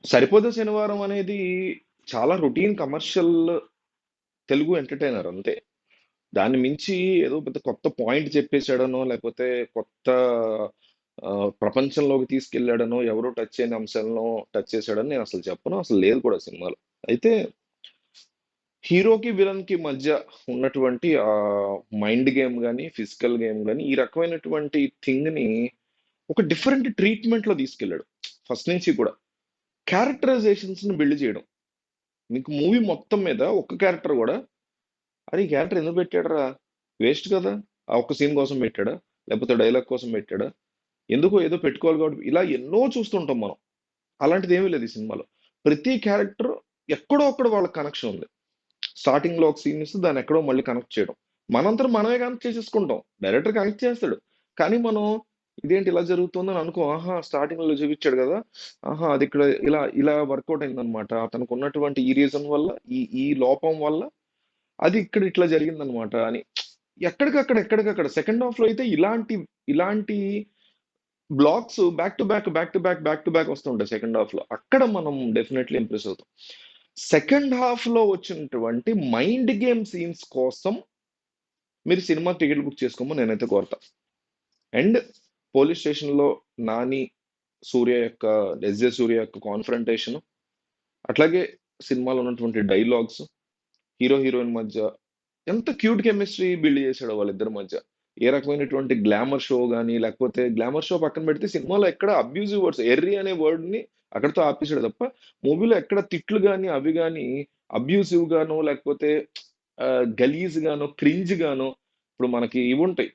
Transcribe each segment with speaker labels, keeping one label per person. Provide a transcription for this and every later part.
Speaker 1: 'సరిపోదు శనివారం' అనేది చాలా రొటీన్ కమర్షియల్ తెలుగు ఎంటర్‌టైనర్ అంతే. దాన్ని మించి ఏదో పెద్ద కొత్త పాయింట్ చెప్పేసాడనో, లేకపోతే కొత్త ప్రపంచంలోకి తీసుకెళ్ళాడనో, ఎవరు టచ్ చేయని అంశాలను టచ్ చేశాడని నేనసలు చెప్పను. అసలు లేదు కూడా సినిమాలో. అయితే హీరోకి, విలన్‌కి మధ్య ఉన్నటువంటి మైండ్ గేమ్ గాని, ఫిజికల్ గేమ్ గాని, ఈ రకమైనటువంటి థింగ్‌ని ఒక డిఫరెంట్ ట్రీట్‌మెంట్‌లో తీసుకెళ్ళాడు. ఫస్ట్ నుంచి కూడా. క్యారెక్టరైజేషన్స్‌ని బిల్డ్ చేయడం. మీకు మూవీ మొత్తం మీద ఒక్క క్యారెక్టర్ గూడా, అరే! ఈ క్యారెక్టర్ ఎందుకు పెట్టాడురా? వేస్ట్ కదా! ఆ ఒక్క సీన్ కోసం పెట్టాడా? లేకపోతే డైలాగ్ కోసం పెట్టాడా? ఎందుకో ఏదో పెట్టుకోవాలి కాబట్టి ఇలా ఎన్నో చూస్తుంటాం మనం. అలాంటిదేమీ లేదు ఈ సినిమాలో. ప్రతి క్యారెక్టర్ ఎక్కడో అక్కడ వాళ్ళకి కనెక్షన్ ఉంది. స్టార్టింగ్‌లో ఒక సీన్ ఇస్తే దాన్ని ఎక్కడో మళ్ళీ కనెక్ట్ చేయడం. మనంతట మనమే కనెక్ట్ చేసేసుకుంటాం. డైరెక్టర్ కనెక్ట్ చేస్తాడు. కానీ మనం ఇదేంటి ఇలా జరుగుతుందని అనుకోం. ఆహా! స్టార్టింగ్‌లో చూపించాడు గదా! ఆహా! అది ఇక్కడ ఇలా ఇలా వర్కౌట్ అయిందన్నమాట. అతనికి ఉన్నటువంటి ఈ రీజన్ వల్ల, ఈ లోపం వల్ల అది ఇక్కడ ఇట్లా జరిగిందన్నమాట అని. ఎక్కడికక్కడ సెకండ్ హాఫ్‌లో అయితే ఇలాంటి blocks back to back, back to back, back to back వస్తుంటాయి సెకండ్ హాఫ్‌లో. అక్కడ మనం డెఫినైట్‌లీ ఇంప్రెస్ అవుతాం. సెకండ్ హాఫ్‌లో వచ్చినటువంటి మైండ్ గేమ్ సీన్స్ కోసం మీరు సినిమాకి టికెట్లు బుక్ చేసుకోమని నేనైతే కోరతా. అండ్ పోలీస్ స్టేషన్‌లో నాని, సూర్య యొక్క ఎస్‌జే సూర్య యొక్క కాన్ఫ్రంటేషన్, అట్లాగే సినిమాలో ఉన్నటువంటి డైలాగ్స్, హీరో, హీరోయిన్ మధ్య ఎంత క్యూట్ కెమిస్ట్రీ బిల్డ్ చేశాడో వాళ్ళిద్దరి మధ్య. ఏ రకమైనటువంటి గ్లామర్ షో గాని, లేకపోతే గ్లామర్ షో పక్కన పెడితే సినిమాలో ఎక్కడ అబ్యూజివ్ వర్డ్స్ ఎర్రి అనే వర్డ్‌ని అక్కడితో ఆపేసాడు తప్ప, మూవీలో ఎక్కడ తిట్లు గాని, అవి గాని అబ్యూసివ్ గానో, లేకపోతే గలీజ్ గానో, క్రింజ్ గానో ఇప్పుడు మనకి ఇవుంటాయి.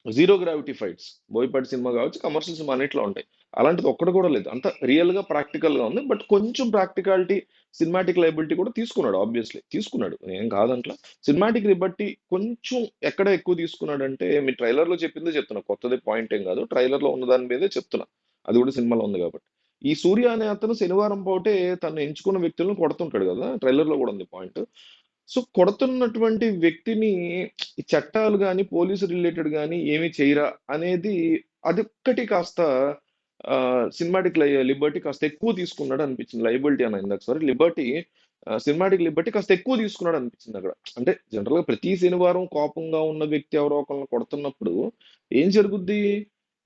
Speaker 1: Zero gravity fights. Boyapati cinema కావచ్చు, కమర్షియల్ సినిమా అన్నిట్లో ఉంటాయి. అలాంటిది ఒక్కటి కూడా లేదు. అంతా రియల్‌గా, ప్రాక్టికల్‌గా ఉంది. బట్ కొంచెం ప్రాక్టికాలిటీ, సినిమాటిక్ లయబిలిటీ కూడా తీసుకున్నాడు ఆబ్వియస్‌లీ. తీసుకున్నాడు. ఏం కాదంట్ల. సినిమాటిక్ లిబర్టీ కొంచెం ఎక్కడ ఎక్కువ తీసుకున్నాడంటే, మీ ట్రైలర్‌లో చెప్పిందే చెప్తున్నా. కొత్తది పాయింట్ ఏం కాదు. ట్రైలర్‌లో ఉన్న దాని మీదే చెప్తున్నా. అది కూడా సినిమాలో ఉంది కాబట్టి. ఈ సూర్య అనే అతను శనివారం పూటే తను ఎంచుకున్న వ్యక్తులను కొడుతుంటాడు కదా! ట్రైలర్‌లో కూడా ఉంది పాయింట్. సో, కొడుతున్నటువంటి వ్యక్తిని ఈ చట్టాలు గాని, పోలీసు రిలేటెడ్ గాని ఏమి చేయరా అనేది అదొక్కటి కాస్త సినిమాటిక్ లిబర్టీ కాస్త ఎక్కువ తీసుకున్నాడు అనిపించింది. లయబిలిటీ అన్నా ఇందాక సారీ. లిబర్టీ సినిమాటిక్ లిబర్టీ కాస్త ఎక్కువ తీసుకున్నాడు అనిపించింది అక్కడ. అంటే జనరల్‌గా ప్రతి శనివారం కోపంగా ఉన్న వ్యక్తి ఎవరో ఒకళ్ళని కొడుతున్నప్పుడు ఏం జరుగుద్ది?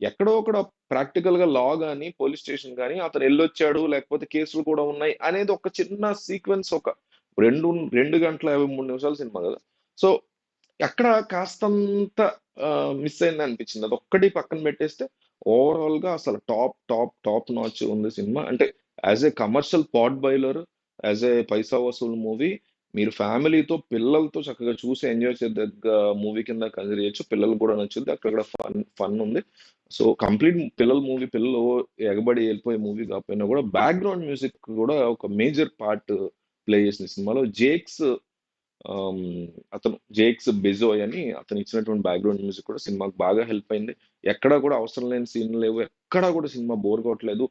Speaker 1: ఎక్కడో అక్కడ ప్రాక్టికల్‌గా లా గాని, పోలీస్ స్టేషన్ గాని అతను ఎళ్ళొచ్చాడు, లేకపోతే కేసులు కూడా ఉన్నాయి అనేది ఒక చిన్న సీక్వెన్స్ ఒక 2 గంటల 53 నిమిషాల సినిమా గదా! సో, అక్కడ కాస్తంత మిస్ అయిందనిపించింది. అదొక్కటి పక్కన పెట్టేస్తే ఓవరాల్‌గా అసలు టాప్ నాచ్ ఉంది సినిమా. అంటే as a commercial potboiler, as a paisa vasool movie మీరు ఫ్యామిలీతో, పిల్లలతో చక్కగా చూసి ఎంజాయ్ చేయదగ్గ మూవీ కింద కన్సిడర్ చేయొచ్చు. పిల్లలకి కూడా నచ్చుద్ది. అక్కడక్కడ ఫన్ ఉంది. సో, కంప్లీట్ పిల్లల మూవీ. పిల్లలు ఎగబడి ఎళ్ళిపోయే మూవీ కాకపోయినా కూడా బ్యాక్‌గ్రౌండ్ మ్యూజిక్ కూడా ఒక మేజర్ పార్ట్ ప్లే చేసిన సినిమాలో ఆమ్, అతను జేక్స్ బెజోయ్ అని అతను ఇచ్చినటువంటి బ్యాక్గ్రౌండ్ మ్యూజిక్ కూడా సినిమాకి బాగా హెల్ప్ అయింది. ఎక్కడా కూడా అవసరం లేని సీన్లు లేవు. ఎక్కడా కూడా సినిమా బోర్ కొట్టలేదు.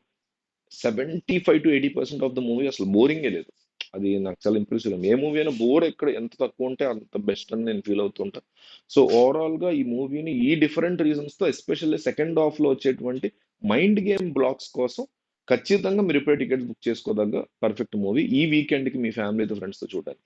Speaker 1: 75-80% ఆఫ్ ద మూవీ అసలు బోరింగే లేదు. అది నాకు చాలా ఇంప్రెసివ్. ఏ మూవీ అయినా బోర్ ఎక్కడ ఎంత తక్కువ ఉంటే అంత బెస్ట్ అని నేను ఫీల్ అవుతుంటా. సో ఓవరాల్ గా ఈ మూవీని ఈ డిఫరెంట్ రీజన్స్ తో ఎస్పెషల్లీ సెకండ్ హాఫ్ లో వచ్చేటువంటి మైండ్ గేమ్ బ్లాక్స్ కోసం ఖచ్చితంగా మీరు ఇప్పుడే టికెట్స్ బుక్ చేసుకోదగ్గ పర్ఫెక్ట్ మూవీ ఈ వీకెండ్ కి మీ ఫ్యామిలీతో ఫ్రెండ్స్ తో చూడండి.